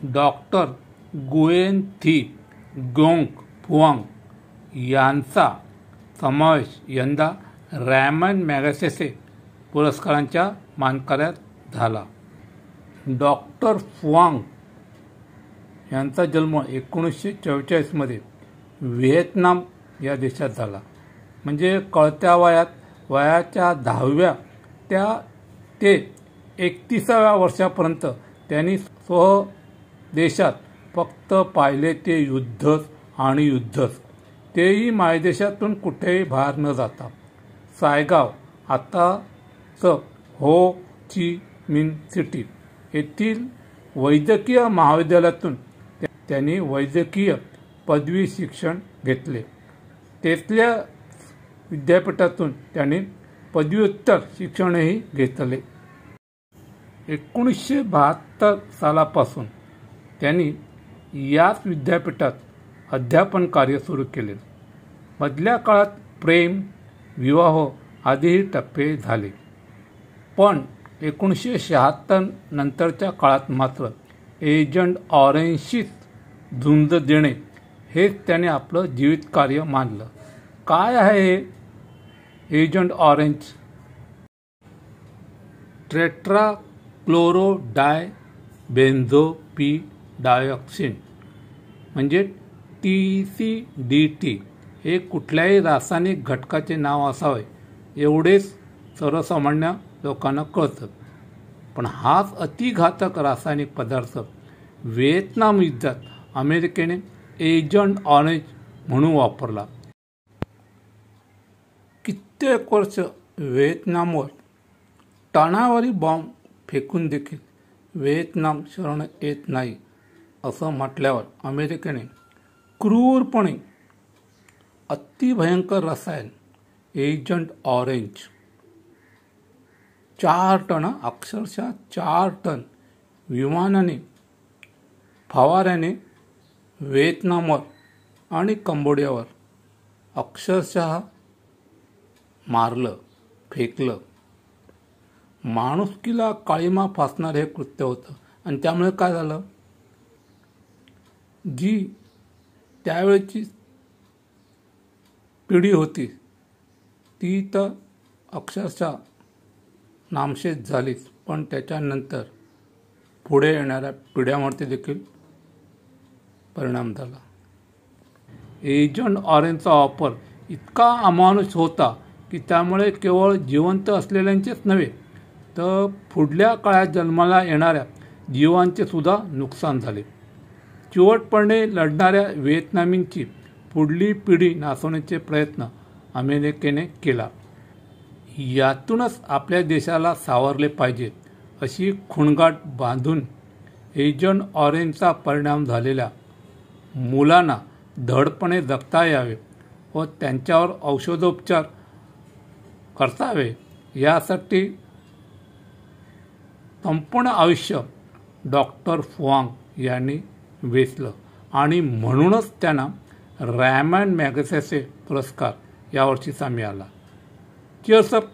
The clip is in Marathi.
डॉक्टर गुएन थी ग्योंग फुआंग यांचा समावेश यंदा रॅमन मॅगसेसे पुरस्कारांच्या मानकऱ्यात झाला. डॉक्टर फुआंग यांचा जन्म 1944 मध्ये व्हिएतनाम या देशात झाला. म्हणजे कळत्या वयाच्या 10व्या ते 31व्या वर्षापर्यंत त्यांनी स्वदेशात फक्त पाहिले ते युद्धच आणि युद्धच, तेही मायदेशातून कुठेही बाहेर न जाता. सायगाव आताच हो ची मिन सिटी येथील वैद्यकीय महाविद्यालयातून त्यांनी वैद्यकीय पदवी शिक्षण घेतले. तेथल्या विद्यापीठातून त्यांनी पदव्युत्तर शिक्षणही घेतले. 1972 सालापासून त्यांनी याच विद्यापीठात अध्यापन कार्य सुरू केले. मधल्या काळात प्रेम, विवाह आदीही टप्पे झाले. पण 1976 नंतरच्या काळात मात्र एजंट ऑरेंजशीच झुंज देणे हेच त्याने आपलं जीवित कार्य मानलं. काय आहे हे एजंट ऑरेंज? टेट्राक्लोरोडायबेन्झोपिडायऑक्सिन म्हणजे TCDT हे कुठल्याही रासायनिक घटकाचे नाव असावे एवढेच सर्वसामान्य लोकांना कळतं. पण हाच अतिघातक रासायनिक पदार्थ व्हिएतनाम युद्धात अमेरिकेने एजंट ऑरेंज म्हणून वापरला. कित्येक वर्ष व्हिएतनामवर टनावारी बॉम्ब फेकून देखील व्हिएतनाम शरण येत नाही असं म्हटल्यावर अमेरिकेने क्रूरपणे अतिभयंकर रसायन एजंट ऑरेंज 4 टन, अक्षरशः 4 टन विमानाने फवाऱ्याने व्हिएतनामवर आणि कंबोडियावर अक्षरशः मारलं, फेकलं. माणुसकीला काळिमा फासणारे हे कृत्य होतं. आणि त्यामुळे काय झालं, जी त्यावेळची पिढी होती ती तर अक्षरशः नामशेष झालीच, पण त्याच्यानंतर पुढे येणाऱ्या पिढ्यांवरती देखील परिणाम झाला. एजंट ऑरेंजचा वापर इतका अमानुष होता की त्यामुळे केवळ जिवंत असलेल्यांचेच नव्हे तर पुढल्या काळात जन्माला येणाऱ्या जीवांचे सुद्धा नुकसान झाले. चिवटपणे लढणाऱ्या व्हिएतनामींची पुढली पिढी नासवण्याचे प्रयत्न अमेरिकेने केला. यातूनच आपल्या देशाला सावरले पाहिजे अशी खुणगाठ बांधून एजंट ऑरेंजचा परिणाम झालेल्या मुलांना धडपणे जगता यावे व त्यांच्यावर औषधोपचार करतावे यासाठी संपूर्ण आयुष्य डॉक्टर फुआंग यांनी वेचलं आणि म्हणूनच त्यांना रॅमन मॅगसेसे पुरस्कार यावर्षीचा मिळाला. Cheers up.